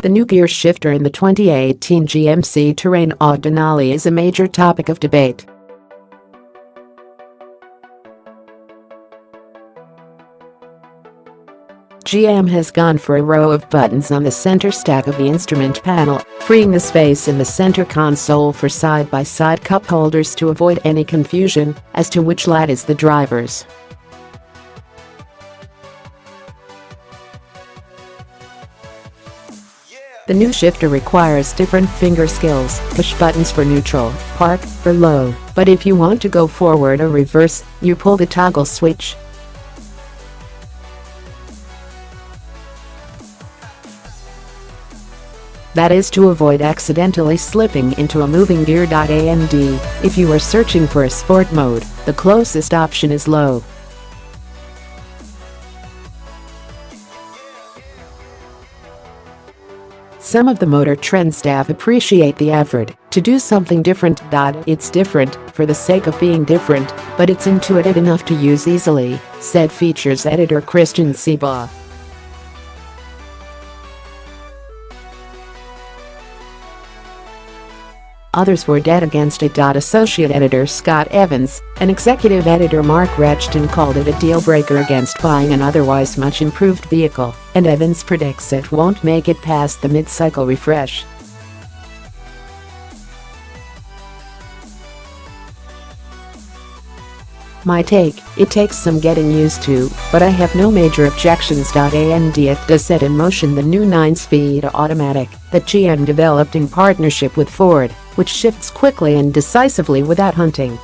The new gear shifter in the 2018 GMC Terrain AWD Denali is a major topic of debate. GM has gone for a row of buttons on the center stack of the instrument panel, freeing the space in the center console for side-by-side cup holders to avoid any confusion as to which light is the driver's. The new shifter requires different finger skills, push buttons for neutral, park for low, but if you want to go forward or reverse, you pull the toggle switch. That is to avoid accidentally slipping into a moving gear. And if you are searching for a sport mode, the closest option is low. Some of the Motor Trend staff appreciate the effort to do something different. It's different for the sake of being different, but it's intuitive enough to use easily, said features editor Christian Seabaugh. Others were dead against it. Associate editor Scott Evans and executive editor Mark Rechtin called it a deal-breaker against buying an otherwise much improved vehicle, and Evans predicts it won't make it past the mid-cycle refresh. My take: it takes some getting used to, but I have no major objections. And it does set in motion the new 9-speed automatic that GM developed in partnership with Ford, which shifts quickly and decisively without hunting.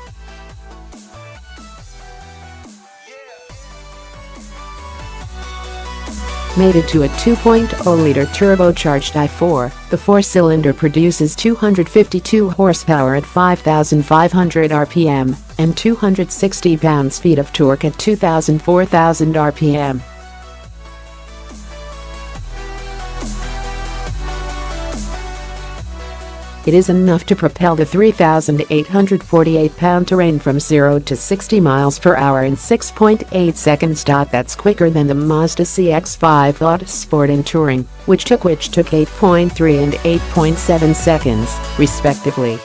Mated to a 2.0-liter turbocharged i4, the four-cylinder produces 252 horsepower at 5,500 RPM and 260 pounds-feet of torque at 4,000 RPM. It is enough to propel the 3,848-pound Terrain from 0 to 60 miles per hour in 6.8 seconds. That's quicker than the Mazda CX-5 Autosport and Touring, which took 8.3 and 8.7 seconds, respectively.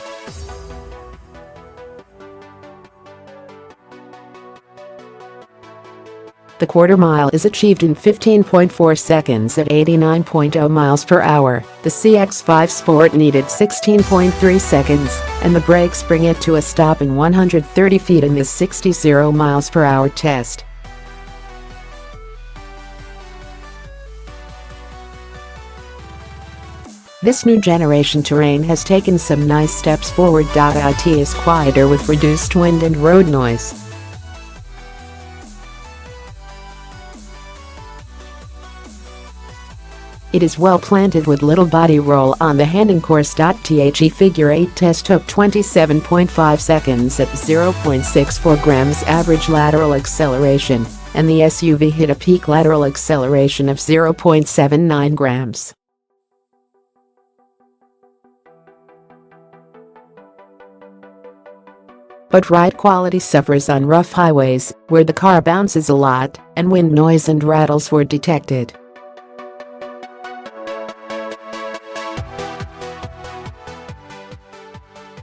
The quarter mile is achieved in 15.4 seconds at 89.0 miles per hour. The CX-5 Sport needed 16.3 seconds, and the brakes bring it to a stop in 130 feet in the 60 miles per hour test. This new generation Terrain has taken some nice steps forward. It is quieter with reduced wind and road noise. It is well planted with little body roll on the handling course. The figure 8 test took 27.5 seconds at 0.64 grams average lateral acceleration, and the SUV hit a peak lateral acceleration of 0.79 grams. But ride quality suffers on rough highways, where the car bounces a lot, and wind noise and rattles were detected.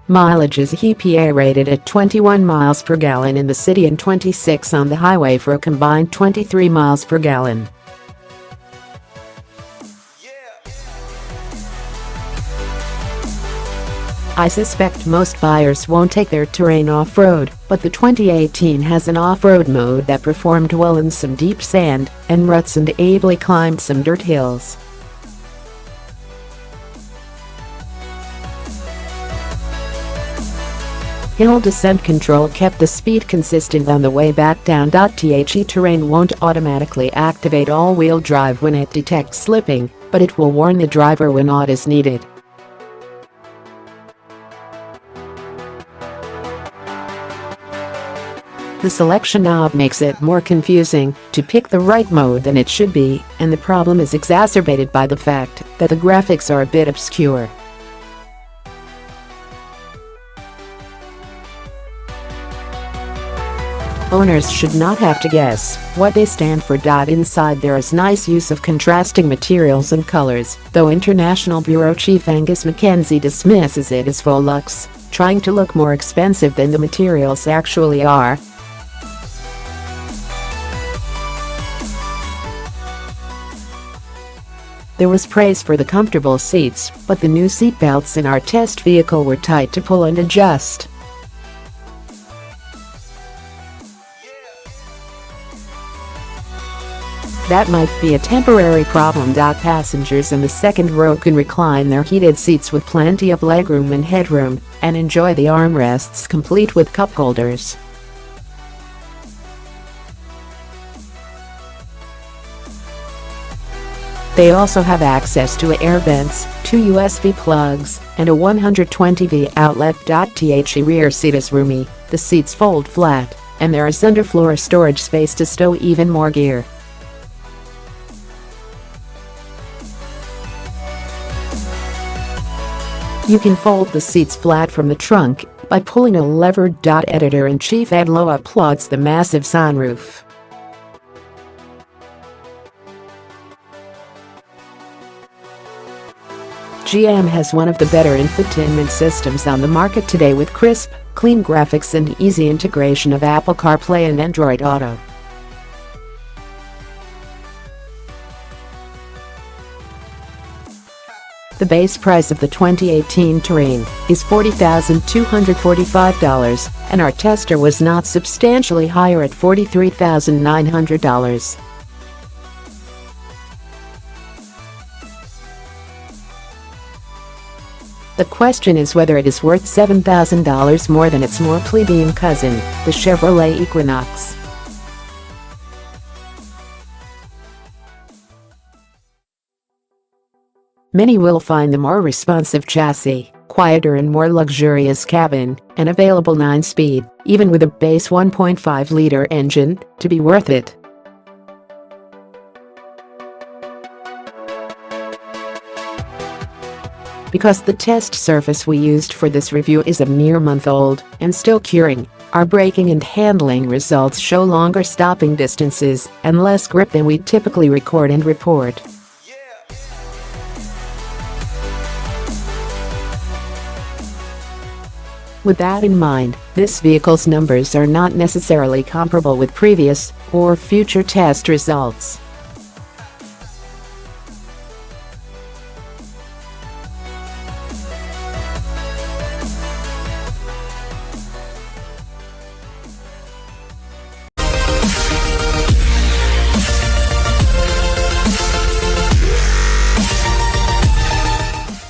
Mileage is EPA rated at 21 miles per gallon in the city and 26 on the highway for a combined 23 miles per gallon. I suspect most buyers won't take their Terrain off-road, but the 2018 has an off-road mode that performed well in some deep sand and ruts and ably climbed some dirt hills. Hill descent control kept the speed consistent on the way back down. The Terrain won't automatically activate all-wheel drive when it detects slipping, but it will warn the driver when AWD is needed. The selection knob makes it more confusing to pick the right mode than it should be, and the problem is exacerbated by the fact that the graphics are a bit obscure. Owners should not have to guess what they stand for. Inside there is nice use of contrasting materials and colors, though International Bureau Chief Angus Mackenzie dismisses it as faux luxe, trying to look more expensive than the materials actually are. There was praise for the comfortable seats, but the new seatbelts in our test vehicle were tight to pull and adjust. That might be a temporary problem. Passengers in the second row can recline their heated seats with plenty of legroom and headroom, and enjoy the armrests complete with cup holders. They also have access to air vents, 2 USB plugs, and a 120V outlet. The rear seat is roomy, the seats fold flat, and there is underfloor storage space to stow even more gear. You can fold the seats flat from the trunk by pulling a lever. Editor-in-Chief Ed Lowe applauds the massive sunroof. GM has one of the better infotainment systems on the market today, with crisp, clean graphics and easy integration of Apple CarPlay and Android Auto. The base price of the 2018 Terrain is $40,245, and our tester was not substantially higher at $43,900. The question is whether it is worth $7,000 more than its more plebeian cousin, the Chevrolet Equinox. Many will find the more responsive chassis, quieter and more luxurious cabin, and available 9-speed, even with a base 1.5-liter engine, to be worth it. Because the test surface we used for this review is a mere month old and still curing, our braking and handling results show longer stopping distances and less grip than we typically record and report. With that in mind, this vehicle's numbers are not necessarily comparable with previous or future test results.